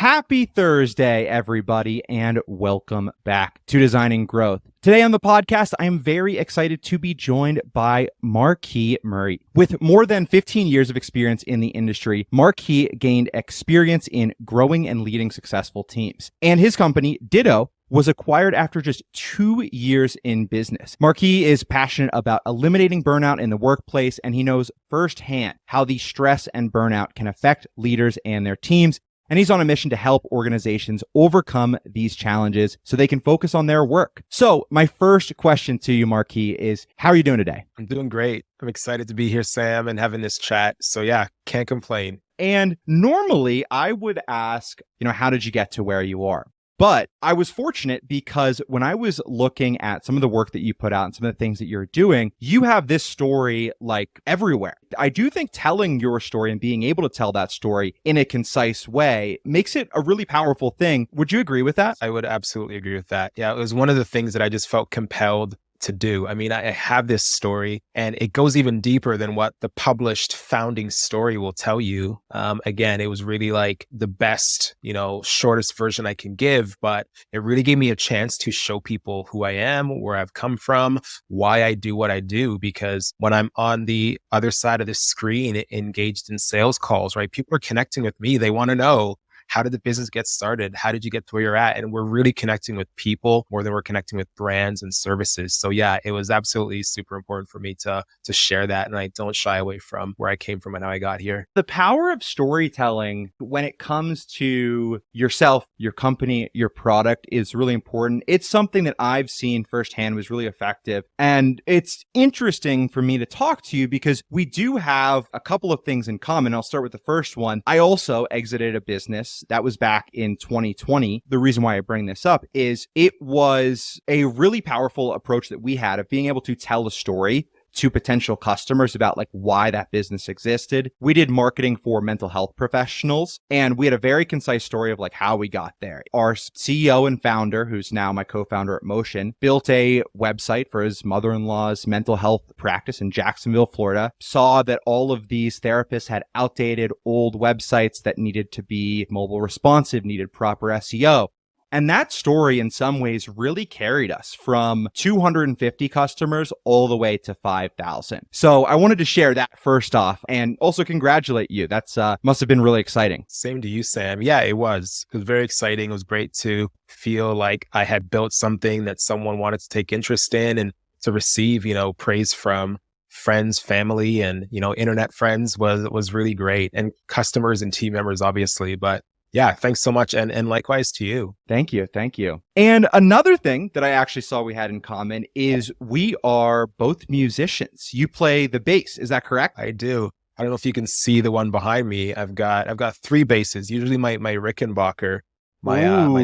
Happy Thursday, everybody, and welcome back to Designing Growth. Today on the podcast, I am very excited to be joined by Marquis Murray. With more than 15 years of experience in the industry, Marquis gained experience in growing and leading successful teams. And his company, Ditto, was acquired after just 2 years in business. Marquis is passionate about eliminating burnout in the workplace, and he knows firsthand how the stress and burnout can affect leaders and their teams. And he's on a mission to help organizations overcome these challenges so they can focus on their work. So my first question to you, Marquis, is how are you doing today? I'm doing great. I'm excited to be here, Sam, and having this chat. So yeah, can't complain. And normally I would ask, how did you get to where you are? But I was fortunate because when I was looking at some of the work that you put out and some of the things that you're doing, you have this story like everywhere. I do think telling your story and being able to tell that story in a concise way makes it a really powerful thing. Would you agree with that? I would absolutely agree with that. Yeah, it was one of the things that I just felt compelled to do. I mean, I have this story and it goes even deeper than what the published founding story will tell you. Again, it was really like the best, shortest version I can give, but it really gave me a chance to show people who I am, where I've come from, why I do what I do. Because when I'm on the other side of the screen, engaged in sales calls, right? People are connecting with me. They want to know, how did the business get started? How did you get to where you're at? And we're really connecting with people more than we're connecting with brands and services. So yeah, it was absolutely super important for me to share that. And I don't shy away from where I came from and how I got here. The power of storytelling when it comes to yourself, your company, your product is really important. It's something that I've seen firsthand was really effective. And it's interesting for me to talk to you because we do have a couple of things in common. I'll start with the first one. I also exited a business that was back in 2020. The reason why I bring this up is it was a really powerful approach that we had of being able to tell a story to potential customers about like why that business existed. We did marketing for mental health professionals and we had a very concise story of like how we got there. Our CEO and founder, who's now my co-founder at Motion, built a website for his mother-in-law's mental health practice in Jacksonville, Florida, saw that all of these therapists had outdated old websites that needed to be mobile responsive, needed proper SEO. And that story in some ways really carried us from 250 customers all the way to 5,000. So I wanted to share that first off and also congratulate you. That's must have been really exciting. Same to you, Sam. Yeah, it was. It was very exciting. It was great to feel like I had built something that someone wanted to take interest in and to receive, praise from friends, family, and, internet friends was really great. And customers and team members, obviously, but yeah, thanks so much. And likewise to you. Thank you. Thank you. And another thing that I actually saw we had in common is we are both musicians. You play the bass. Is that correct? I do. I don't know if you can see the one behind me. I've got 3 basses. Usually my Rickenbacker, my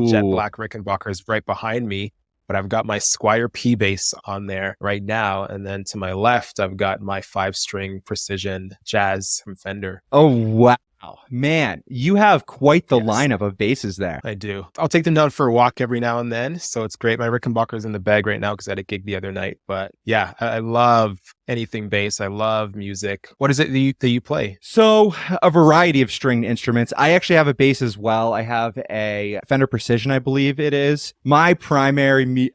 jet black Rickenbacker is right behind me, but I've got my Squier P bass on there right now. And then to my left, I've got my 5-string precision jazz from Fender. Oh, wow. Oh, man, you have quite the lineup of basses there. I do. I'll take them down for a walk every now and then. So it's great. My Rickenbacker's in the bag right now because I had a gig the other night. But yeah, I love anything bass. I love music. What is it that you play? So a variety of stringed instruments. I actually have a bass as well. I have a Fender Precision, I believe it is. My primary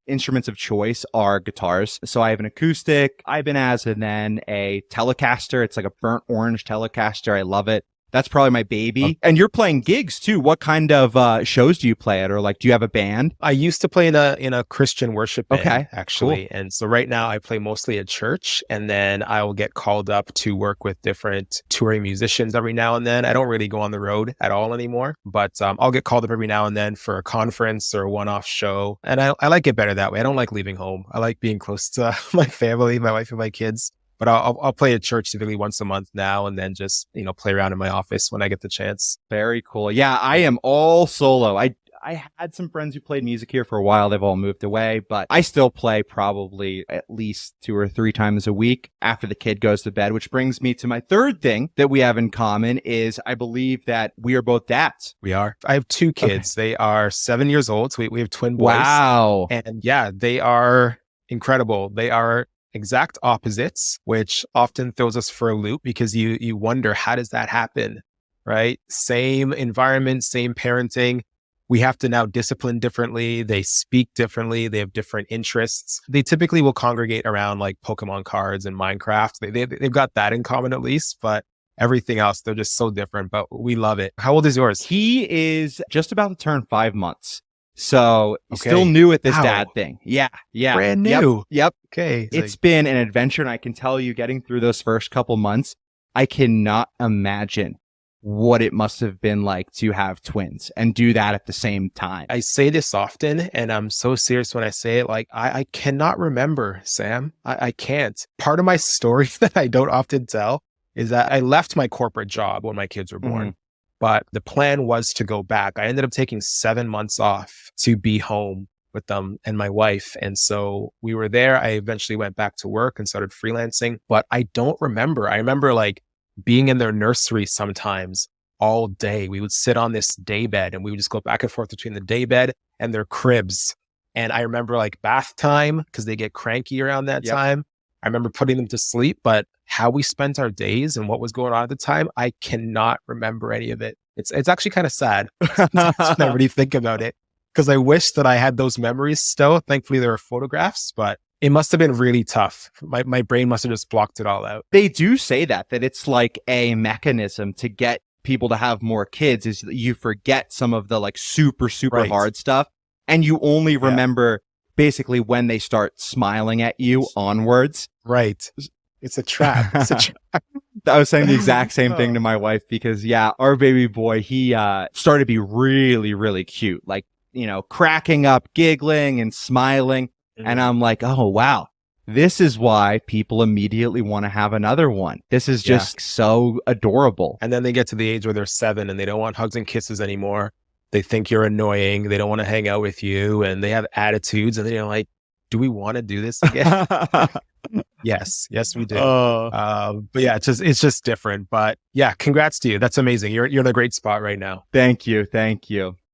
instruments of choice are guitars. So I have an acoustic, Ibanez, and then a Telecaster. It's like a burnt orange Telecaster. I love it. That's probably my baby. And you're playing gigs too. What kind of shows do you play at? Or like, do you have a band? I used to play in a Christian worship band, actually. Cool. And so right now I play mostly at church, and then I will get called up to work with different touring musicians every now and then. I don't really go on the road at all anymore, but I'll get called up every now and then for a conference or a one-off show. And I like it better that way. I don't like leaving home. I like being close to my family, my wife and my kids. But I'll play at church typically once a month now, and then just, play around in my office when I get the chance. Very cool. Yeah, I am all solo. I had some friends who played music here for a while. They've all moved away, but I still play probably at least 2 or 3 times a week after the kid goes to bed, which brings me to my third thing that we have in common is I believe that we are both dads. We are. I have 2 kids. Okay. They are 7 years old. So we have twin boys. Wow. And yeah, they are incredible. They are exact opposites, which often throws us for a loop because you wonder, how does that happen? right? Same environment, same parenting. We have to now discipline differently. They speak differently. They have different interests. They typically will congregate around like Pokemon cards and Minecraft. They've got that in common at least, but everything else, they're just so different, but we love it. How old is yours? He is just about to turn 5 months. So Okay. still new at this Wow. dad thing. Yeah. Brand new. Yep. Okay. It's been an adventure. And I can tell you, getting through those first couple months, I cannot imagine what it must have been like to have twins and do that at the same time. I say this often, and I'm so serious when I say it. Like, I cannot remember, Sam. I can't. Part of my story that I don't often tell is that I left my corporate job when my kids were born, but the plan was to go back. I ended up taking 7 months off to be home with them and my wife. And so we were there. I eventually went back to work and started freelancing, but I don't remember. I remember like being in their nursery sometimes all day. We would sit on this day bed and we would just go back and forth between the day bed and their cribs. And I remember like bath time because they get cranky around that time. I remember putting them to sleep, but how we spent our days and what was going on at the time, I cannot remember any of it. It's actually kind of sad when I really think about it, because I wish that I had those memories still. Thankfully, there are photographs, but it must have been really tough. My brain must have just blocked it all out. They do say that it's like a mechanism to get people to have more kids, is you forget some of the like super hard stuff. And you only remember basically when they start smiling at you onwards. Right. It's a trap. It's a trap. I was saying the exact same thing to my wife because our baby boy, he started to be really, really cute. Like, cracking up, giggling and smiling. And I'm like, oh, wow, this is why people immediately want to have another one. This is just so adorable. And then they get to the age where they're 7 and they don't want hugs and kisses anymore. They think you're annoying. They don't want to hang out with you and they have attitudes and they're like, do we want to do this again? Yes, we do. But yeah, it's just different. But yeah, congrats to you. That's amazing. You're in a great spot right now. Thank you.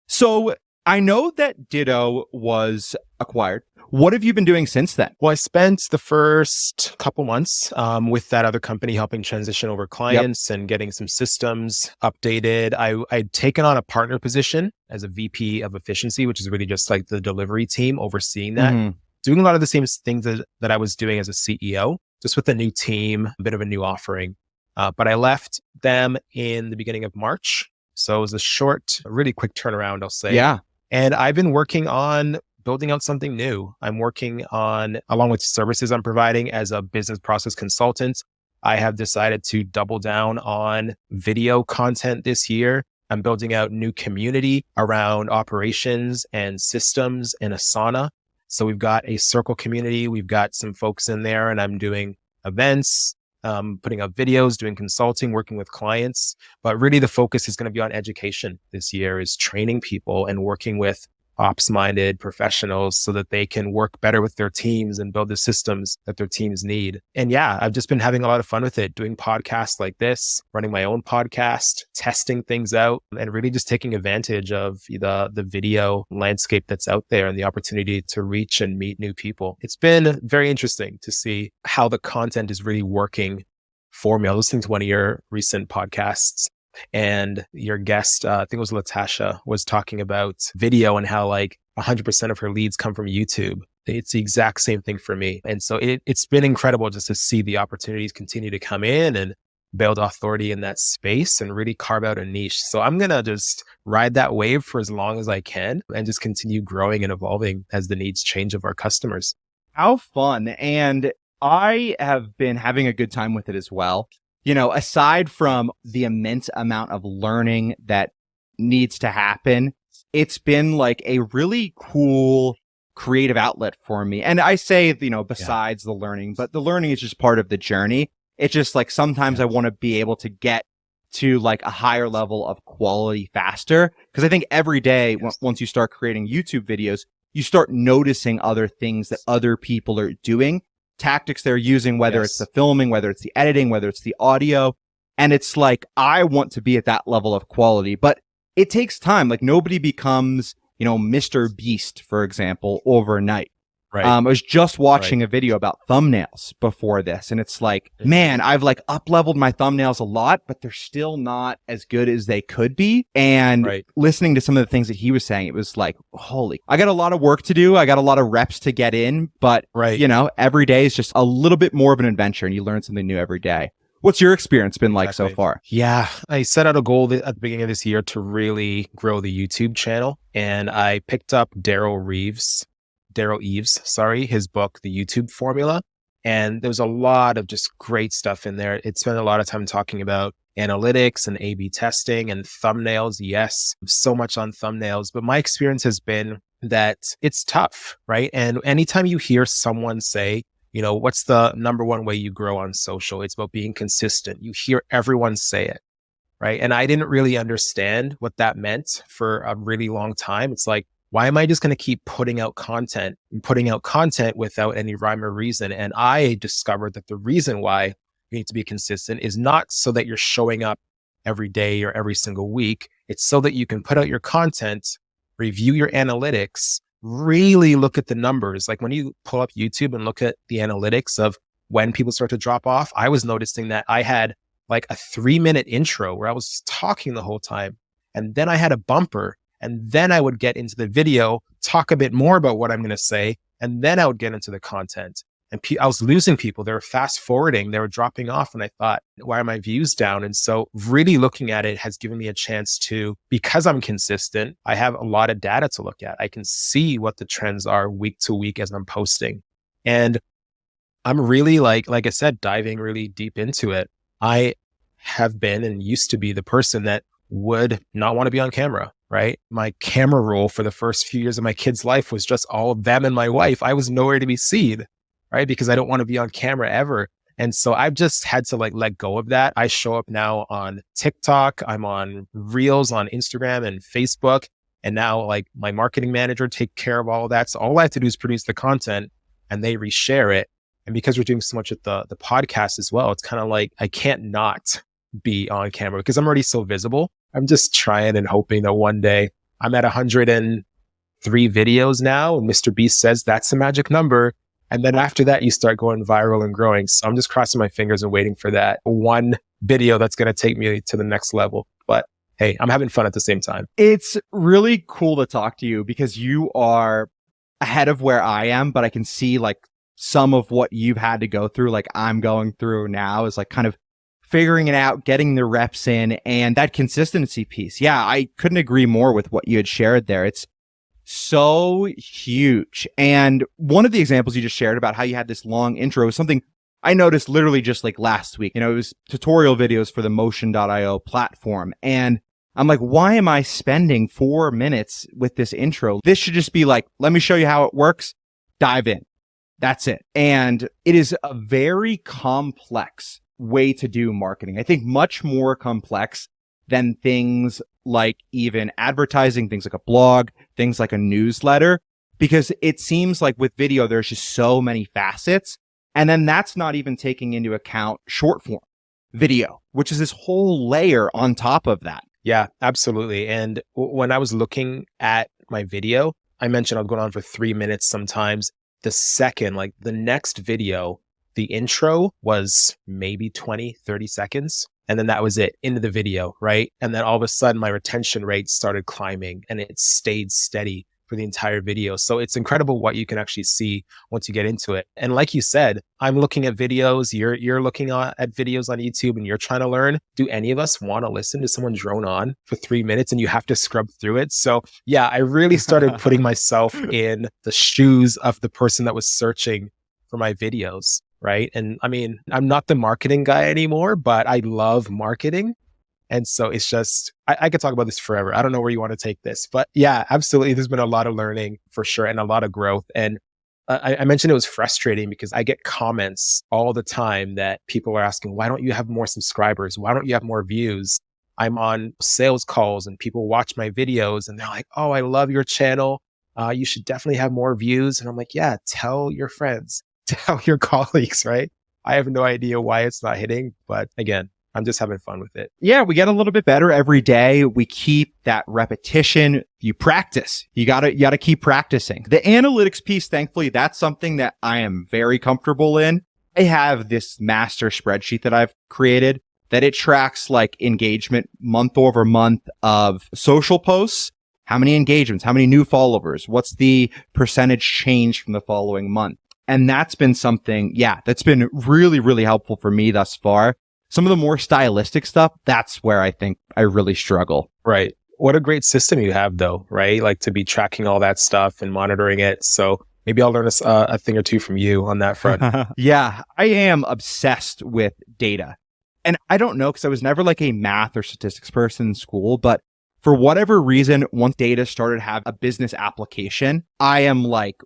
So I know that Ditto was acquired. What have you been doing since then? Well, I spent the first couple months with that other company helping transition over clients and getting some systems updated. I'd taken on a partner position as a VP of efficiency, which is really just like the delivery team overseeing that, doing a lot of the same things that I was doing as a CEO, just with a new team, a bit of a new offering. But I left them in the beginning of March. So it was a really quick turnaround, I'll say. Yeah. And I've been working on building out something new. I'm working on, along with services I'm providing as a business process consultant, I have decided to double down on video content this year. I'm building out new community around operations and systems in Asana. So we've got a circle community. We've got some folks in there and I'm doing events, putting up videos, doing consulting, working with clients. But really the focus is going to be on education this year, is training people and working with ops-minded professionals so that they can work better with their teams and build the systems that their teams need. And yeah, I've just been having a lot of fun with it, doing podcasts like this, running my own podcast, testing things out, and really just taking advantage of the video landscape that's out there and the opportunity to reach and meet new people. It's been very interesting to see how the content is really working for me. I was listening to one of your recent podcasts, and your guest, I think it was Latasha, was talking about video and how like 100% of her leads come from YouTube. It's the exact same thing for me. And so it's been incredible just to see the opportunities continue to come in and build authority in that space and really carve out a niche. So I'm going to just ride that wave for as long as I can and just continue growing and evolving as the needs change of our customers. How fun. And I have been having a good time with it as well. Aside from the immense amount of learning that needs to happen, it's been like a really cool creative outlet for me. And I say, besides the learning, but the learning is just part of the journey. It's just like sometimes I want to be able to get to like a higher level of quality faster. Because I think every day, once you start creating YouTube videos, you start noticing other things that other people are doing. Tactics they're using, whether it's the filming, whether it's the editing, whether it's the audio. And it's like, I want to be at that level of quality, but it takes time. Like nobody becomes, Mr. Beast, for example, overnight. Right. I was just Right. watching a video about thumbnails before this, and it's like, man, I've like up leveled my thumbnails a lot, but they're still not as good as they could be. And Right. listening to some of the things that he was saying, it was like, holy, I got a lot of work to do. I got a lot of reps to get in, but Right. you know, every day is just a little bit more of an adventure and you learn something new every day. What's your experience been like so Exactly. far? Yeah, I set out a goal at the beginning of this year to really grow the YouTube channel, and I picked up Daryl Eves, sorry, his book, The YouTube Formula. And there was a lot of just great stuff in there. It spent a lot of time talking about analytics and A/B testing and thumbnails. Yes, so much on thumbnails, but my experience has been that it's tough, right? And anytime you hear someone say, you know, what's the number one way you grow on social? It's about being consistent. You hear everyone say it, right? And I didn't really understand what that meant for a really long time. It's like, why am I just going to keep putting out content and putting out content without any rhyme or reason? And I discovered that the reason why you need to be consistent is not so that you're showing up every day or every single week. It's so that you can put out your content, review your analytics, really look at the numbers. Like when you pull up YouTube and look at the analytics of when people start to drop off, I was noticing that I had like a 3-minute intro where I was talking the whole time. And then I had a bumper. And then I would get into the video, talk a bit more about what I'm going to say. And then I would get into the content. And I was losing people. They were fast forwarding. They were dropping off. And I thought, why are my views down? And so really looking at it has given me a chance to, because I'm consistent, I have a lot of data to look at. I can see what the trends are week to week as I'm posting. And I'm really like I said, diving really deep into it. I have been and used to be the person that would not want to be on camera, right? My camera roll for the first few years of my kid's life was just all of them and my wife. I was nowhere to be seen, right? Because I don't want to be on camera ever. And so I've just had to like let go of that. I show up now on TikTok. I'm on Reels on Instagram and Facebook. And now like my marketing manager take care of all of that. So all I have to do is produce the content and they reshare it. And because we're doing so much with the podcast as well, it's kind of like I can't not be on camera because I'm already so visible. I'm just trying and hoping that one day I'm at 103 videos now. And Mr. Beast says that's the magic number. And then after that, you start going viral and growing. So I'm just crossing my fingers and waiting for that one video that's going to take me to the next level. But hey, I'm having fun at the same time. It's really cool to talk to you because you are ahead of where I am, but I can see like some of what you've had to go through, like I'm going through now, is like kind of figuring it out, getting the reps in, and that consistency piece. Yeah, I couldn't agree more with what you had shared there. It's so huge. And one of the examples you just shared about how you had this long intro is something I noticed literally just like last week. You know, it was tutorial videos for the Motion.io platform. And I'm like, why am I spending 4 minutes with this intro? This should just be like, let me show you how it works. Dive in. That's it. And it is a very complex way to do marketing. I think much more complex than things like even advertising, things like a blog, things like a newsletter, because it seems like with video, there's just so many facets. And then that's not even taking into account short form video, which is this whole layer on top of that. Yeah, absolutely. And when I was looking at my video, I mentioned I'll go on for 3 minutes sometimes. The second, like the next video, the intro was maybe 20, 30 seconds. And then that was it, into the video, right? And then all of a sudden my retention rate started climbing and it stayed steady for the entire video. So it's incredible what you can actually see once you get into it. And like you said, I'm looking at videos, you're looking at videos on YouTube and you're trying to learn. Do any of us want to listen to someone drone on for 3 minutes and you have to scrub through it? So yeah, I really started putting myself in the shoes of the person that was searching for my videos, right? And I mean, I'm not the marketing guy anymore, but I love marketing. And so it's just, I could talk about this forever. I don't know where you want to take this, but yeah, absolutely. There's been a lot of learning for sure and a lot of growth. And I mentioned it was frustrating because I get comments all the time that people are asking, why don't you have more subscribers? Why don't you have more views? I'm on sales calls and people watch my videos and they're like, oh, I love your channel. You should definitely have more views. And I'm like, yeah, tell your friends, tell your colleagues, right? I have no idea why it's not hitting, but again, I'm just having fun with it. Yeah, we get a little bit better every day. We keep that repetition. You practice. You gotta keep practicing. The analytics piece, thankfully, that's something that I am very comfortable in. I have this master spreadsheet that I've created that it tracks like engagement month over month of social posts. How many engagements? How many new followers? What's the percentage change from the following month? And that's been something, that's been really, really helpful for me thus far. Some of the more stylistic stuff, that's where I think I really struggle. Right. What a great system you have though, right? Like to be tracking all that stuff and monitoring it. So maybe I'll learn a thing or two from you on that front. Yeah, I am obsessed with data. And I don't know, because I was never like a math or statistics person in school, but for whatever reason, once data started to have a business application, I am like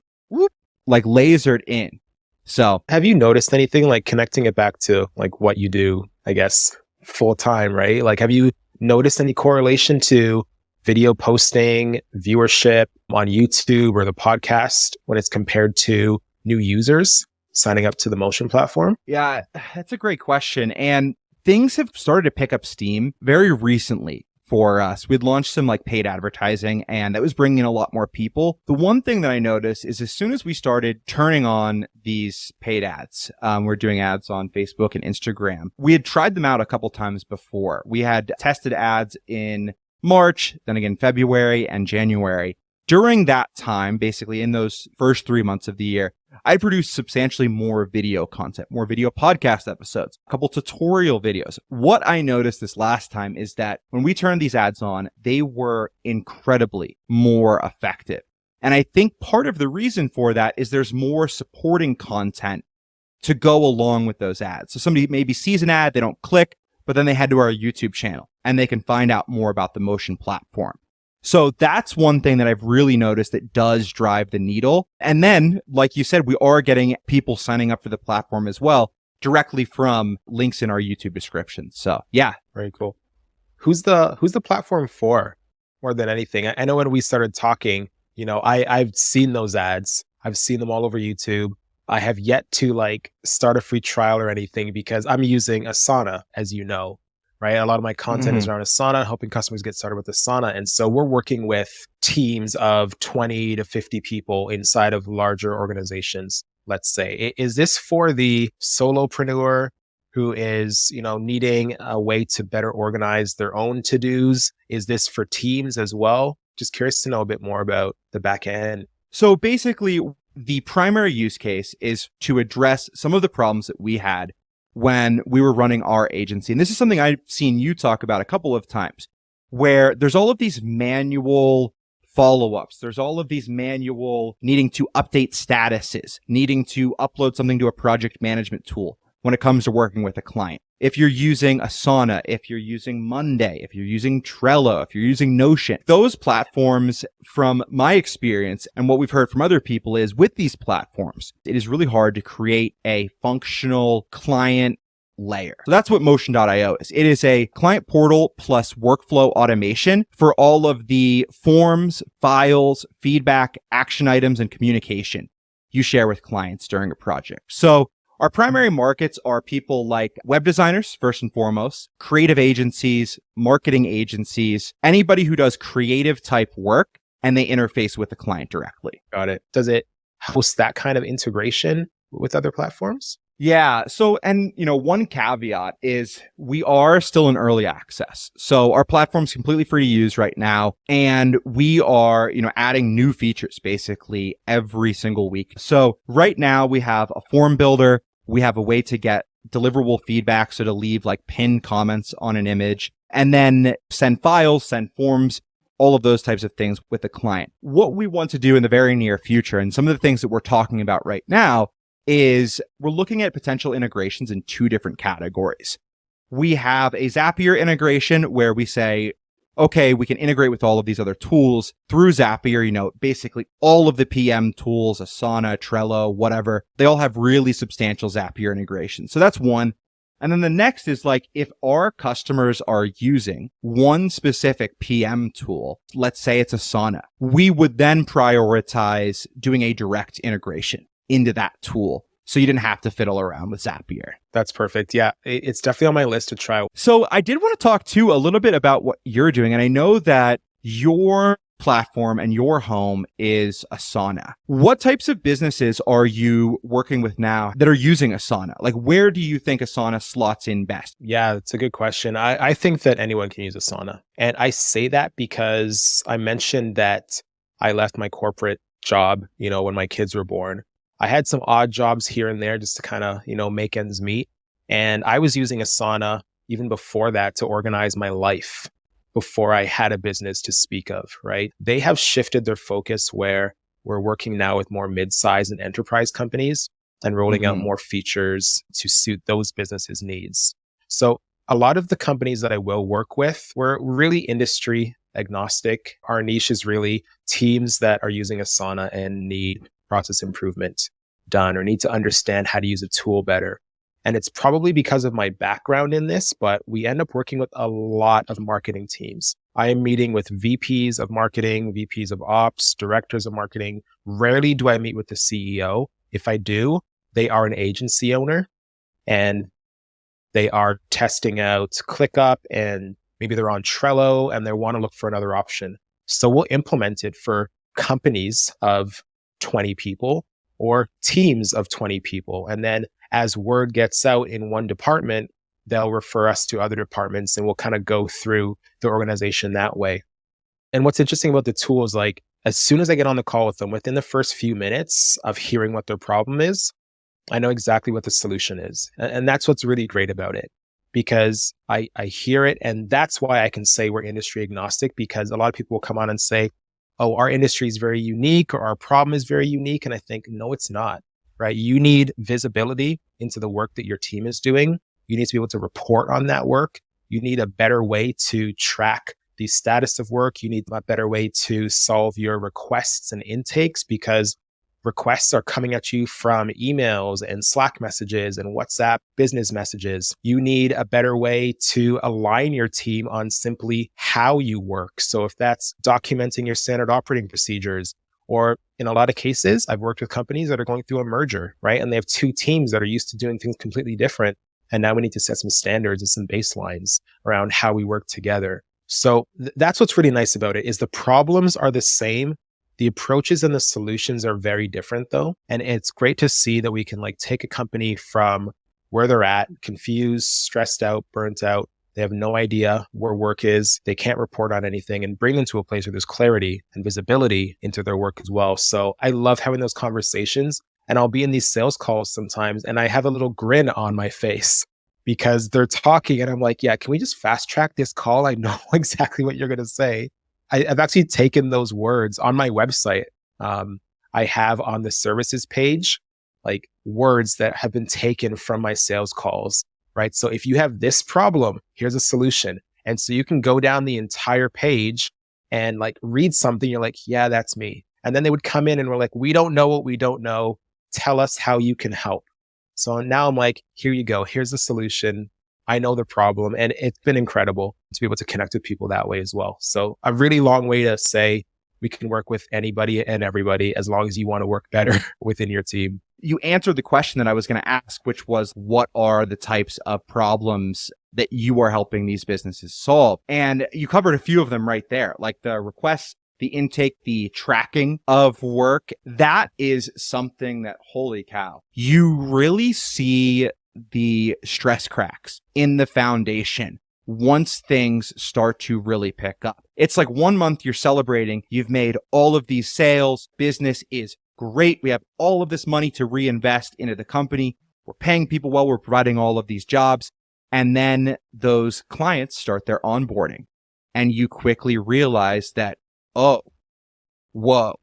lasered in. So have you noticed anything, like connecting it back to like what you do, I guess, full time, right? Like, have you noticed any correlation to video posting, viewership on YouTube or the podcast when it's compared to new users signing up to the Motion platform? Yeah, that's a great question. And things have started to pick up steam very recently for us. We'd launched some like paid advertising, and that was bringing in a lot more people. The one thing that I noticed is as soon as we started turning on these paid ads, we're doing ads on Facebook and Instagram. We had tried them out a couple times before. We had tested ads in March, then again February and January. During that time, basically in those first 3 months of the year, I produced substantially more video content, more video podcast episodes, a couple tutorial videos. What I noticed this last time is that when we turned these ads on, they were incredibly more effective. And I think part of the reason for that is there's more supporting content to go along with those ads. So somebody maybe sees an ad, they don't click, but then they head to our YouTube channel and they can find out more about the Motion platform. So that's one thing that I've really noticed that does drive the needle. And then, like you said, we are getting people signing up for the platform as well, directly from links in our YouTube description. So yeah. Very cool. Who's the platform for more than anything? I know when we started talking, I've seen those ads. I've seen them all over YouTube. I have yet to like start a free trial or anything because I'm using Asana, as you know. Right. A lot of my content is around Asana, helping customers get started with Asana. And so we're working with teams of 20 to 50 people inside of larger organizations, let's say. Is this for the solopreneur who is, needing a way to better organize their own to-dos? Is this for teams as well? Just curious to know a bit more about the back end. So basically, the primary use case is to address some of the problems that we had when we were running our agency. And this is something I've seen you talk about a couple of times, where there's all of these manual follow-ups. There's all of these manual needing to update statuses, needing to upload something to a project management tool when it comes to working with a client. If you're using Asana, if you're using Monday, if you're using Trello, if you're using Notion, those platforms, from my experience and what we've heard from other people, is with these platforms, it is really hard to create a functional client layer. So that's what Motion.io is. It is a client portal plus workflow automation for all of the forms, files, feedback, action items, and communication you share with clients during a project. So our primary markets are people like web designers, first and foremost, creative agencies, marketing agencies, anybody who does creative type work, and they interface with the client directly. Got it. Does it host that kind of integration with other platforms? Yeah. So, and one caveat is we are still in early access. So our platform's completely free to use right now. And we are, adding new features basically every single week. So right now we have a form builder. We have a way to get deliverable feedback. So to leave like pinned comments on an image and then send files, send forms, all of those types of things with the client. What we want to do in the very near future, and some of the things that we're talking about right now, is we're looking at potential integrations in two different categories. We have a Zapier integration where we say, okay, we can integrate with all of these other tools through Zapier, basically all of the PM tools, Asana, Trello, whatever, they all have really substantial Zapier integration. So that's one. And then the next is like, if our customers are using one specific PM tool, let's say it's Asana, we would then prioritize doing a direct integration into that tool. so you didn't have to fiddle around with Zapier. That's perfect. Yeah, it's definitely on my list to try. So I did want to talk too a little bit about what you're doing. And I know that your platform and your home is Asana. What types of businesses are you working with now that are using Asana? Like, where do you think Asana slots in best? Yeah, it's a good question. I think that anyone can use Asana. And I say that because I mentioned that I left my corporate job, when my kids were born. I had some odd jobs here and there just to kind of, make ends meet. And I was using Asana even before that to organize my life before I had a business to speak of, right? They have shifted their focus where we're working now with more mid-size and enterprise companies and rolling out more features to suit those businesses' needs. So a lot of the companies that I will work with, we're really industry agnostic. Our niche is really teams that are using Asana and need process improvement done or need to understand how to use a tool better. And it's probably because of my background in this, but we end up working with a lot of marketing teams. I am meeting with VPs of marketing, VPs of ops, directors of marketing. Rarely do I meet with the CEO. If I do, they are an agency owner and they are testing out ClickUp and maybe they're on Trello and they want to look for another option. So we'll implement it for companies of 20 people or teams of 20 people. And then as word gets out in one department, they'll refer us to other departments and we'll kind of go through the organization that way. And what's interesting about the tool is like, as soon as I get on the call with them, within the first few minutes of hearing what their problem is, I know exactly what the solution is. And that's what's really great about it because I hear it. And that's why I can say we're industry agnostic, because a lot of people will come on and say, oh, our industry is very unique or our problem is very unique. And I think, no, it's not, right? You need visibility into the work that your team is doing. You need to be able to report on that work. You need a better way to track the status of work. You need a better way to solve your requests and intakes because requests are coming at you from emails and Slack messages and WhatsApp business messages. You need a better way to align your team on simply how you work. So if that's documenting your standard operating procedures, or in a lot of cases, I've worked with companies that are going through a merger, right? And they have two teams that are used to doing things completely different. And now we need to set some standards and some baselines around how we work together. So that's what's really nice about it is the problems are the same. The approaches and the solutions are very different though. And it's great to see that we can like take a company from where they're at, confused, stressed out, burnt out. They have no idea where work is. They can't report on anything and bring them to a place where there's clarity and visibility into their work as well. So I love having those conversations and I'll be in these sales calls sometimes and I have a little grin on my face because they're talking and I'm like, yeah, can we just fast track this call? I know exactly what you're going to say. I've actually taken those words on my website. I have on the services page, like words that have been taken from my sales calls, right? So if you have this problem, here's a solution. And so you can go down the entire page and like read something. You're like, yeah, that's me. And then they would come in and we're like, we don't know what we don't know. Tell us how you can help. So now I'm like, here you go. Here's the solution. I know the problem. And it's been incredible to be able to connect with people that way as well. So a really long way to say we can work with anybody and everybody as long as you want to work better within your team. You answered the question that I was going to ask, which was what are the types of problems that you are helping these businesses solve? And you covered a few of them right there, like the requests, the intake, the tracking of work. That is something that, holy cow, you really see the stress cracks in the foundation once things start to really pick up. It's like 1 month you're celebrating, you've made all of these sales, business is great. We have all of this money to reinvest into the company. We're paying people well. We're providing all of these jobs. And then those clients start their onboarding and you quickly realize that, oh, whoa,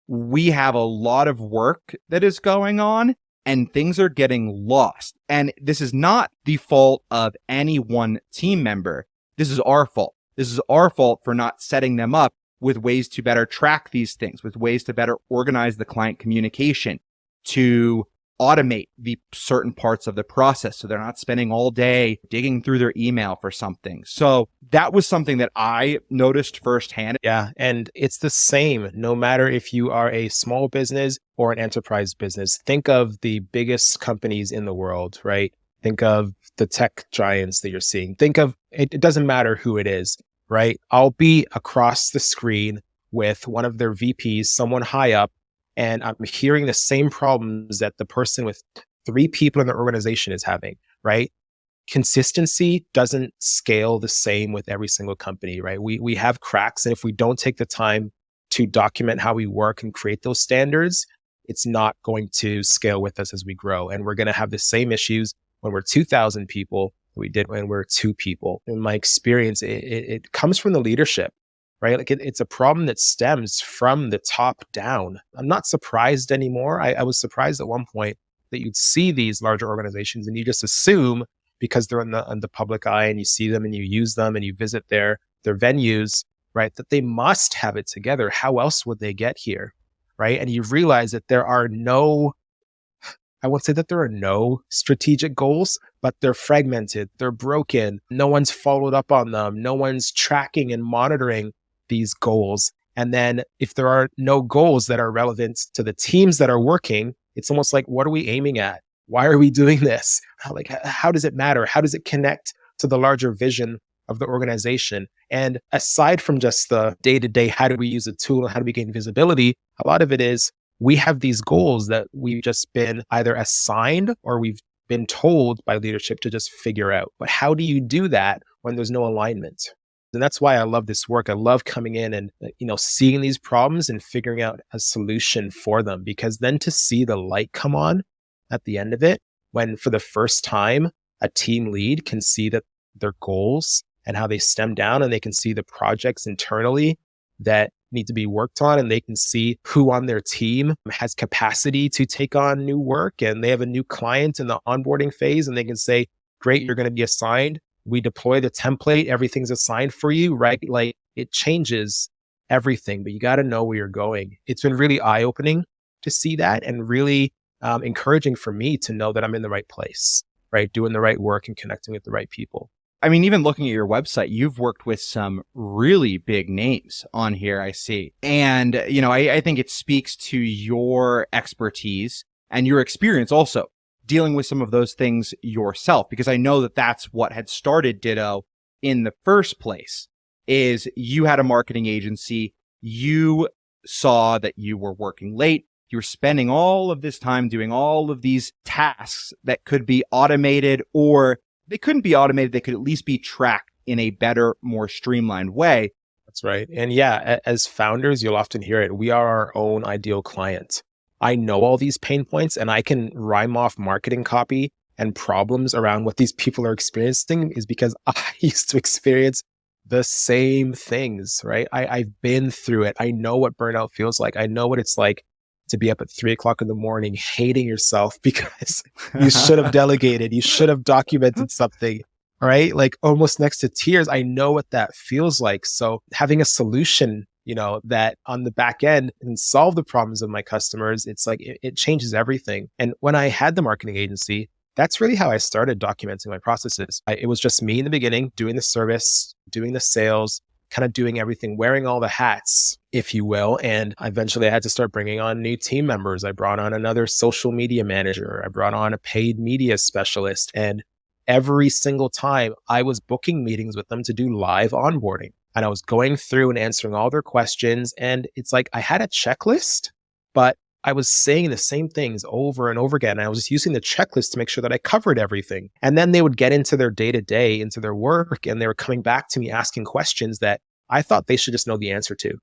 we have a lot of work that is going on and things are getting lost. And this is not the fault of any one team member. This is our fault. This is our fault for not setting them up with ways to better track these things, with ways to better organize the client communication, to automate the certain parts of the process so they're not spending all day digging through their email for something. So that was something that I noticed firsthand. Yeah. And it's the same no matter if you are a small business or an enterprise business. Think of the biggest companies in the world, right? Think of the tech giants that you're seeing. Think of it, it doesn't matter who it is, right? I'll be across the screen with one of their VPs, someone high up, and I'm hearing the same problems that the person with 3 people in the organization is having, right? Consistency doesn't scale the same with every single company, right? We have cracks, and if we don't take the time to document how we work and create those standards, it's not going to scale with us as we grow. And we're going to have the same issues when we're 2,000 people we did when we're 2 people. In my experience, it comes from the leadership, right? Like it's a problem that stems from the top down. I'm not surprised anymore. I was surprised at one point that you'd see these larger organizations and you just assume because they're in the public eye and you see them and you use them and you visit their venues, right, that they must have it together. How else would they get here, right? And you realize that I won't say that there are no strategic goals, but they're fragmented, they're broken. No one's followed up on them. No one's tracking and monitoring these goals. And then if there are no goals that are relevant to the teams that are working, it's almost like, what are we aiming at? Why are we doing this? Like, how does it matter? How does it connect to the larger vision of the organization? And aside from just the day-to-day, how do we use a tool and how do we gain visibility? A lot of it is we have these goals that we've just been either assigned or we've been told by leadership to just figure out. But how do you do that when there's no alignment? And that's why I love this work. I love coming in and, seeing these problems and figuring out a solution for them, because then to see the light come on at the end of it, when for the first time, a team lead can see that their goals and how they stem down, and they can see the projects internally that need to be worked on, and they can see who on their team has capacity to take on new work, and they have a new client in the onboarding phase, and they can say, great, you're going to be assigned. We deploy the template, everything's assigned for you, right? Like it changes everything, but you got to know where you're going. It's been really eye-opening to see that, and really encouraging for me to know that I'm in the right place, right? Doing the right work and connecting with the right people. I mean, even looking at your website, you've worked with some really big names on here, I see. And, I think it speaks to your expertise and your experience also dealing with some of those things yourself, because I know that that's what had started Ditto in the first place. Is you had a marketing agency, you saw that you were working late, you were spending all of this time doing all of these tasks that could be automated, or they couldn't be automated, they could at least be tracked in a better, more streamlined way. That's right. And yeah, as founders, you'll often hear it. We are our own ideal client. I know all these pain points and I can rhyme off marketing copy and problems around what these people are experiencing, is because I used to experience the same things, right? I've been through it. I know what burnout feels like. I know what it's like to be up at 3:00 in the morning, hating yourself because you should have delegated, you should have documented something, right? Like almost next to tears. I know what that feels like. So having a solution, that on the back end can solve the problems of my customers, it's like, it changes everything. And when I had the marketing agency, that's really how I started documenting my processes. It was just me in the beginning, doing the service, doing the sales, kind of doing everything, wearing all the hats, if you will. And eventually I had to start bringing on new team members. I brought on another social media manager. I brought on a paid media specialist. And every single time I was booking meetings with them to do live onboarding. And I was going through and answering all their questions. And it's like I had a checklist, but I was saying the same things over and over again. And I was just using the checklist to make sure that I covered everything. And then they would get into their day-to-day, into their work, and they were coming back to me asking questions that I thought they should just know the answer to,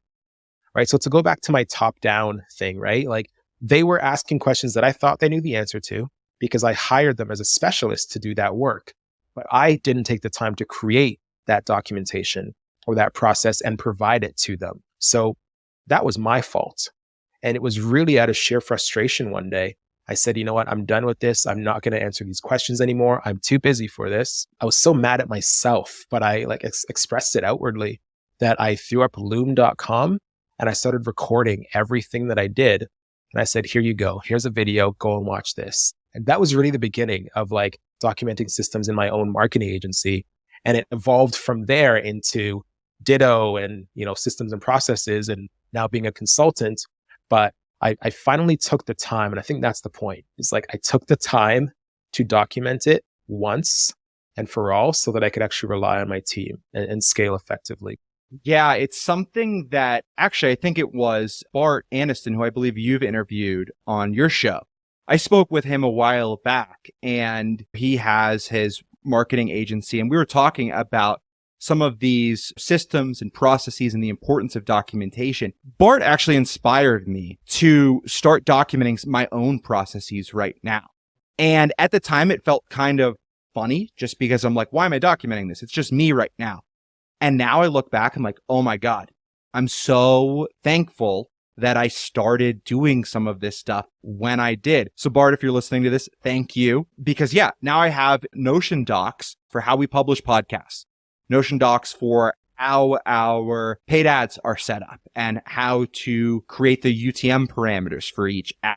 right? So to go back to my top-down thing, right? Like they were asking questions that I thought they knew the answer to because I hired them as a specialist to do that work. But I didn't take the time to create that documentation or that process and provide it to them. So that was my fault. And it was really out of sheer frustration one day. I said, you know what? I'm done with this. I'm not going to answer these questions anymore. I'm too busy for this. I was so mad at myself, but I expressed it outwardly that I threw up loom.com and I started recording everything that I did And I said, here you go. Here's a video. Go and watch this. And that was really the beginning of like documenting systems in my own marketing agency. And it evolved from there into Ditto and, systems and processes and now being a consultant. But I finally took the time. And I think that's the point. It's like I took the time to document it once and for all so that I could actually rely on my team and scale effectively. Yeah, it's something that actually I think it was Bart Aniston, who I believe you've interviewed on your show. I spoke with him a while back and he has his marketing agency and we were talking about some of these systems and processes and the importance of documentation. Bart actually inspired me to start documenting my own processes right now. And at the time it felt kind of funny just because I'm like, why am I documenting this? It's just me right now. And now I look back, I'm like, oh my God, I'm so thankful that I started doing some of this stuff when I did. So Bart, if you're listening to this, thank you. Because now I have Notion docs for how we publish podcasts, Notion docs for how our paid ads are set up and how to create the UTM parameters for each ad.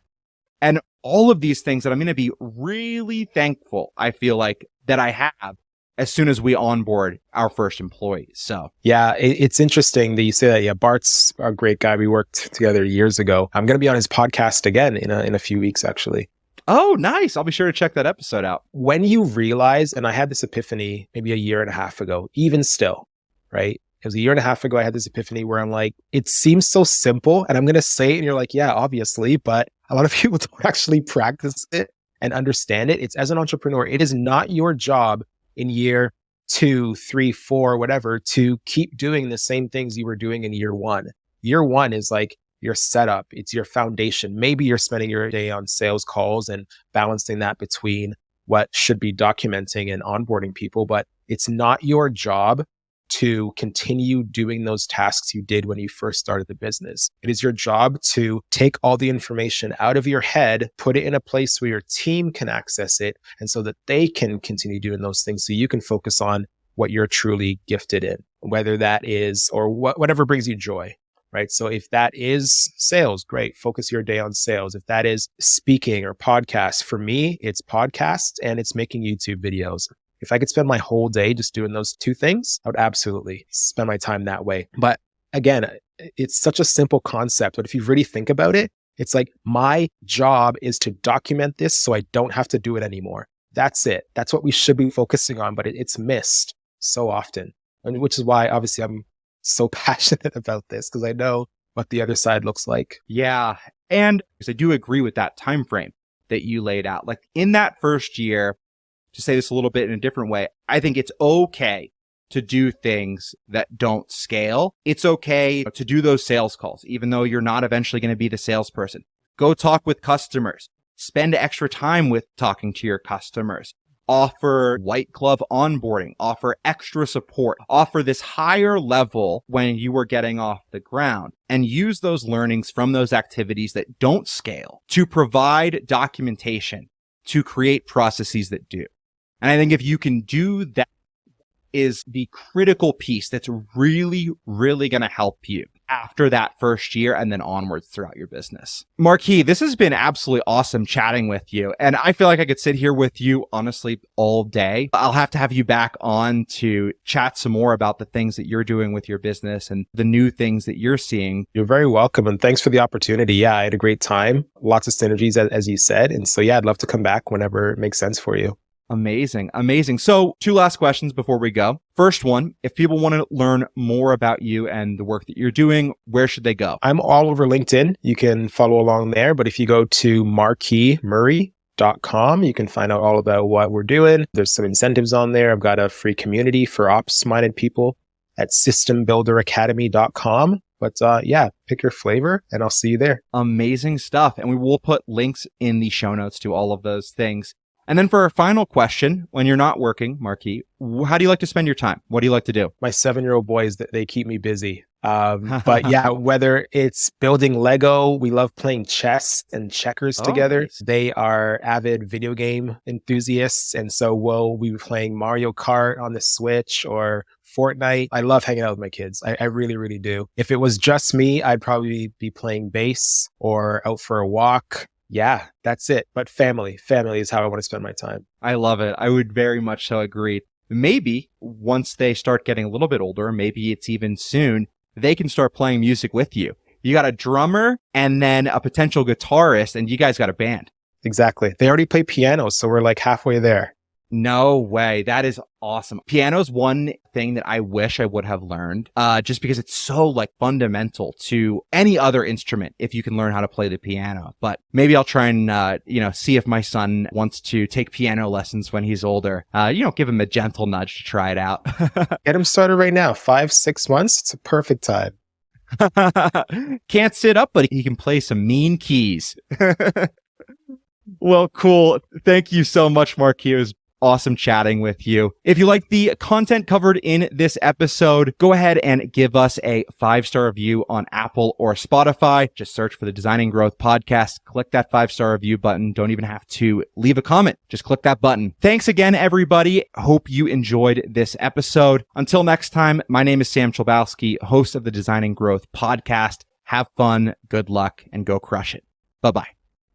And all of these things that I'm going to be really thankful, I feel like, that I have as soon as we onboard our first employees. So yeah, it's interesting that you say that. Yeah, Bart's a great guy. We worked together years ago. I'm going to be on his podcast again in a few weeks, actually. Oh, nice. I'll be sure to check that episode out. When you realize, and I had this epiphany maybe a year and a half ago, even still, right? It was a year and a half ago, I had this epiphany where I'm like, it seems so simple. And I'm going to say it and you're like, yeah, obviously, but a lot of people don't actually practice it and understand it. It's as an entrepreneur, it is not your job in year 2, 3, 4, whatever, to keep doing the same things you were doing in year 1. Year 1 is like your setup. It's your foundation. Maybe you're spending your day on sales calls and balancing that between what should be documenting and onboarding people, but it's not your job to continue doing those tasks you did when you first started the business. It is your job to take all the information out of your head, put it in a place where your team can access it, and so that they can continue doing those things so you can focus on what you're truly gifted in, whether that is, or whatever brings you joy, right? So if that is sales, great, focus your day on sales. If that is speaking or podcasts, for me, it's podcasts and it's making YouTube videos. If I could spend my whole day just doing those two things, I would absolutely spend my time that way. But again, it's such a simple concept. But if you really think about it, it's like my job is to document this so I don't have to do it anymore. That's it. That's what we should be focusing on, but it's missed so often. And which is why obviously I'm so passionate about this because I know what the other side looks like. Yeah. And because I do agree with that time frame that you laid out. Like in that first year, to say this a little bit in a different way, I think it's okay to do things that don't scale. It's okay to do those sales calls, even though you're not eventually going to be the salesperson. Go talk with customers. Spend extra time with talking to your customers. Offer white glove onboarding. Offer extra support. Offer this higher level when you are getting off the ground. And use those learnings from those activities that don't scale to provide documentation to create processes that do. And I think if you can do that is the critical piece that's really, really going to help you after that first year and then onwards throughout your business. Marquis, this has been absolutely awesome chatting with you. And I feel like I could sit here with you, honestly, all day. I'll have to have you back on to chat some more about the things that you're doing with your business and the new things that you're seeing. You're very welcome. And thanks for the opportunity. Yeah, I had a great time. Lots of synergies, as you said. And so, yeah, I'd love to come back whenever it makes sense for you. Amazing. Amazing. So 2 last questions before we go. First one, if people want to learn more about you and the work that you're doing, where should they go? I'm all over LinkedIn. You can follow along there. But if you go to marquismurray.com, you can find out all about what we're doing. There's some incentives on there. I've got a free community for ops-minded people at systembuilderacademy.com. But yeah, pick your flavor and I'll see you there. Amazing stuff. And we will put links in the show notes to all of those things. And then for our final question, when you're not working, Marquis, how do you like to spend your time? What do you like to do? My 7-year-old boys, they keep me busy. But yeah, whether it's building Lego, we love playing chess and checkers together. Nice. They are avid video game enthusiasts. And so we'll be playing Mario Kart on the Switch or Fortnite. I love hanging out with my kids. I really, really do. If it was just me, I'd probably be playing bass or out for a walk. Yeah, that's it. But family is how I want to spend my time. I love it. I would very much so agree. Maybe once they start getting a little bit older, maybe it's even soon, they can start playing music with you. You got a drummer and then a potential guitarist, and you guys got a band. Exactly. They already play piano, so we're like halfway there. No way. That is awesome. Piano's one thing that I wish I would have learned, just because it's so like fundamental to any other instrument if you can learn how to play the piano. But maybe I'll try and, see if my son wants to take piano lessons when he's older. Give him a gentle nudge to try it out. Get him started right now. 5-6 months. It's a perfect time. Can't sit up, but he can play some mean keys. Well, cool. Thank you so much, Marquis. It was awesome chatting with you. If you like the content covered in this episode, go ahead and give us a 5-star review on Apple or Spotify. Just search for the Designing Growth Podcast. Click that 5-star review button. Don't even have to leave a comment. Just click that button. Thanks again, everybody. Hope you enjoyed this episode. Until next time, my name is Sam Chlebowski, host of the Designing Growth Podcast. Have fun, good luck, and go crush it. Bye-bye.